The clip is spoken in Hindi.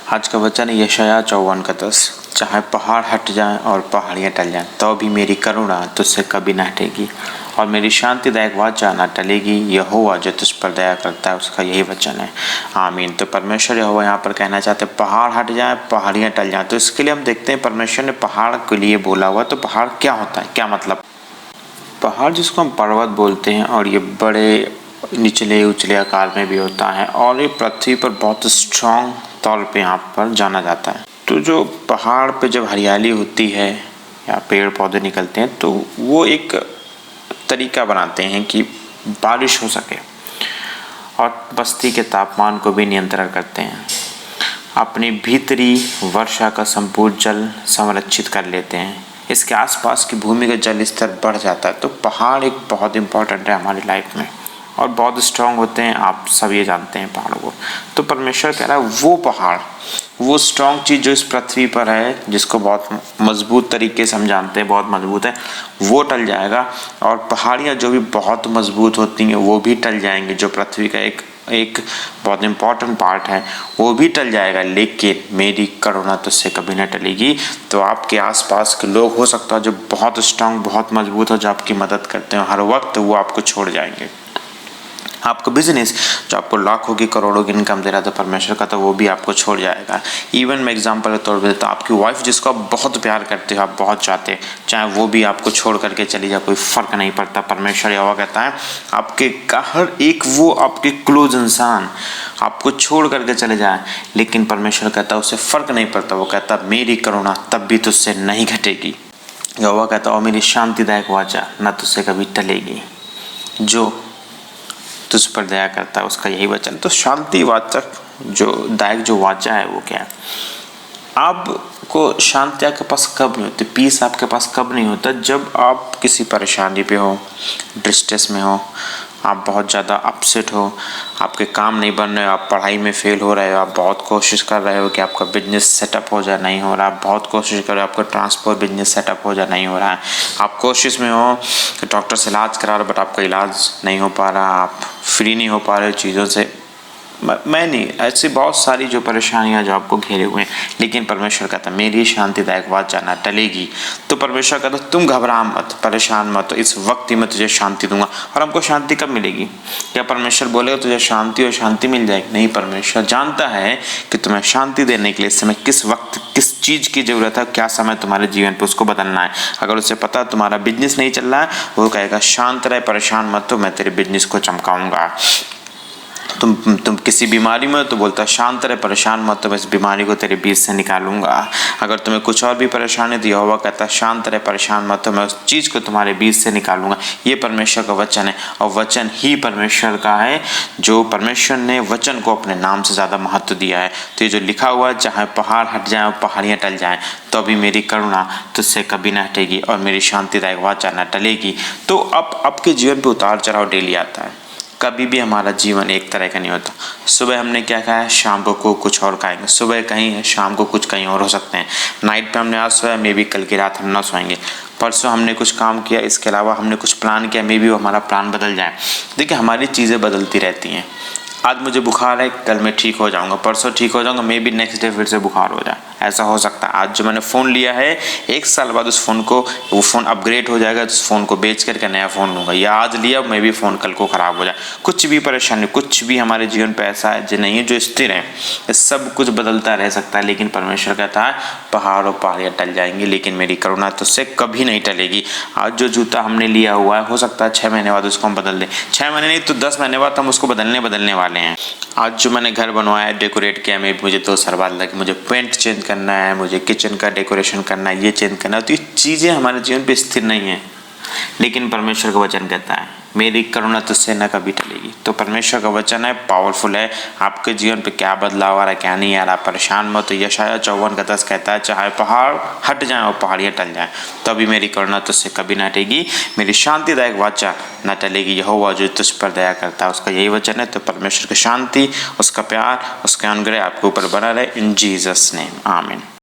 आज का वचन है यशायाह 54:10। चाहे पहाड़ हट जाएं और पहाड़ियां टल जाएं तो भी मेरी करुणा तुझसे कभी न हटेगी और मेरी शांतिदायक वाचा न टलेगी। यहोवा जो तुझ पर दया करता है उसका यही वचन है। आमीन। तो परमेश्वर यहोवा यहाँ पर कहना चाहते हैं पहाड़ हट जाएं पहाड़ियां टल जाएं। तो इसके लिए हम देखते हैं परमेश्वर ने पहाड़ के लिए बोला हुआ। तो पहाड़ क्या होता है, क्या मतलब? पहाड़ जिसको हम पर्वत बोलते हैं और ये बड़े निचले उचले आकार में भी होता है और ये पृथ्वी पर बहुत स्ट्रॉन्ग तौर पे यहाँ पर जाना जाता है। तो जो पहाड़ पे जब हरियाली होती है या पेड़ पौधे निकलते हैं तो वो एक तरीका बनाते हैं कि बारिश हो सके और बस्ती के तापमान को भी नियंत्रण करते हैं। अपनी भीतरी वर्षा का संपूर्ण जल संरक्षित कर लेते हैं। इसके आसपास की भूमि का जल स्तर बढ़ जाता है। तो पहाड़ एक बहुत इम्पोर्टेंट है हमारी लाइफ में और बहुत स्ट्रांग होते हैं। आप सब ये जानते हैं पहाड़ों को। तो परमेश्वर कह रहा है वो पहाड़, वो स्ट्रांग चीज़ जो इस पृथ्वी पर है, जिसको बहुत मजबूत तरीके से हम जानते हैं बहुत मजबूत है, वो टल जाएगा। और पहाड़ियाँ जो भी बहुत मजबूत होती हैं वो भी टल जाएंगी। जो पृथ्वी का एक बहुत इम्पॉर्टेंट पार्ट है वो भी टल जाएगा, लेकिन मेरी करुणा तुझसे कभी न टलेगी। तो आपके आसपास के लोग हो सकता है जो बहुत स्ट्रांग बहुत मजबूत हो, जो आपकी मदद करते हैं हर वक्त, वो आपको छोड़ जाएंगे। आपका बिजनेस जो आपको लाखों की करोड़ों की इनकम दे रहा था परमेश्वर का, तो वो भी आपको छोड़ जाएगा। इवन मैं एग्जांपल के तौर पर देता हूँ, आपकी वाइफ जिसको आप बहुत प्यार करते हो, आप बहुत चाहते हैं, चाहे वो भी आपको छोड़ करके चली जाए, कोई फर्क नहीं पड़ता। परमेश्वर यहोवा कहता है आपके हर एक वो आपके क्लोज इंसान आपको छोड़ करके चले जाए, लेकिन परमेश्वर कहता है उससे फर्क नहीं पड़ता। वो कहता मेरी करुणा तब भी तुझसे नहीं घटेगी। यहोवा कहता और मेरी शांतिदायक वाचा न तुझसे कभी टलेगी। जो तुझ पर दया करता है उसका यही वचन। तो शांति वाचक जो दायक जो वाचा है वो क्या है? आपको शांति आपके पास कब नहीं होती, पीस आपके पास कब नहीं होता? जब आप किसी परेशानी पे हो, डिस्ट्रेस में हो, आप बहुत ज़्यादा अपसेट हो, आपके काम नहीं बन रहे हो, आप पढ़ाई में फेल हो रहे हो, आप बहुत कोशिश कर रहे हो कि आपका बिजनेस सेटअप हो जाए, नहीं हो रहा, आप बहुत कोशिश कर रहे हो आपका ट्रांसपोर्ट बिजनेस सेटअप हो जाए, नहीं हो रहा है, आप कोशिश में हो कि डॉक्टर से इलाज करा रहे हो बट आपका इलाज नहीं हो पा रहा, आप फ्री नहीं हो पा रहे हो चीज़ों से। मैं नहीं, ऐसी बहुत सारी जो परेशानियां जो आपको घेरे हुए हैं, लेकिन परमेश्वर कहता मेरी शांतिदायक वाचा न टलेगी। तो परमेश्वर कहता तुम घबरा मत, परेशान मत, तो इस वक्त ही मैं तुझे शांति दूंगा। और हमको शांति कब मिलेगी? क्या परमेश्वर बोलेगा तुझे शांति और शांति मिल जाएगी? नहीं, परमेश्वर जानता है कि तुम्हें शांति देने के लिए इस समय किस वक्त किस चीज़ की जरूरत है, क्या समय तुम्हारे जीवन पे उसको बदलना है। अगर उसे पता तुम्हारा बिजनेस नहीं चल रहा है, वो कहेगा शांत रहे, परेशान मत, तो मैं तेरे बिजनेस को चमकाऊंगा। तुम किसी बीमारी में हो तो बोलता शांत रहे, परेशान मत, तो मैं इस बीमारी को तेरे बीच से निकालूंगा। अगर तुम्हें कुछ और भी परेशानी तो यहोवा कहता शांत रहे, परेशान मत, तो मैं उस चीज़ को तुम्हारे बीच से निकालूंगा। ये परमेश्वर का वचन है और वचन ही परमेश्वर का है। जो परमेश्वर ने वचन को अपने नाम से ज़्यादा महत्व दिया है। तो ये जो लिखा हुआ है चाहे पहाड़ हट जाएं और पहाड़ियाँ टल जाएं तो भी मेरी करुणा तुझसे कभी न हटेगी और मेरी शांतिदायक वाचा न टलेगी। तो अब आपके जीवन पर उतार चढ़ाव डेली आता है। कभी भी हमारा जीवन एक तरह का नहीं होता। सुबह हमने क्या खाया है, शाम को कुछ और खाएंगे। सुबह कहीं है, शाम को कुछ कहीं और हो सकते हैं। नाइट पे हमने आज सोया, मे बी कल की रात हम ना सोएंगे। परसों हमने कुछ काम किया, इसके अलावा हमने कुछ प्लान किया, मे बी वो हमारा प्लान बदल जाए। देखिए हमारी चीज़ें बदलती रहती हैं। आज मुझे बुखार है, कल मैं ठीक हो जाऊंगा, परसों ठीक हो जाऊंगा, मे बी नेक्स्ट डे फिर से बुखार हो जाए, ऐसा हो सकता है। आज जो मैंने फ़ोन लिया है, एक साल बाद उस फ़ोन को वो फ़ोन अपग्रेड हो जाएगा, उस फ़ोन को बेच करके नया फ़ोन लूँगा। या आज लिया मे बी फ़ोन कल को ख़राब हो जाए। कुछ भी परेशानी, कुछ भी हमारे जीवन पर ऐसा है जो नहीं है जो स्थिर है, सब कुछ बदलता रह सकता है। लेकिन परमेश्वर कहता है पहाड़ और पहाड़ियाँ टल जाएंगी लेकिन मेरी करुणा तुझसे कभी नहीं टलेगी। आज जो जूता हमने लिया हुआ है, हो सकता है 6 महीने बाद उसको हम बदल दें, 6 महीने नहीं तो 10 महीने बाद हम उसको बदलने वाले हैं। आज जो मैंने घर बनवाया, डेकोरेट किया, मैं मुझे 2 साल बाद लगे, मुझे पेंट चेंज करना है, मुझे किचन का डेकोरेशन करना है, ये चेंज करना है। तो ये चीज़ें हमारे जीवन पे स्थिर नहीं है, लेकिन परमेश्वर का वचन कहता है मेरी करुणा तुझसे न कभी टलेगी। तो परमेश्वर का वचन है, पावरफुल है। आपके जीवन पे क्या बदलाव आ रहा है, क्या नहीं आ रहा, परेशान मत। तो यशायाह 54:10 कहता है चाहे पहाड़ हट जाएं और पहाड़ियाँ टल जाएं तो भी मेरी करुणा तुझसे कभी न हटेगी, मेरी शांतिदायक वाचा न टलेगी। यहोवा जो तुझ पर दया करता है उसका यही वचन है। तो परमेश्वर की शांति, उसका प्यार, उसका अनुग्रह आपके ऊपर बना रहे। इन जीसस नेम, आमीन।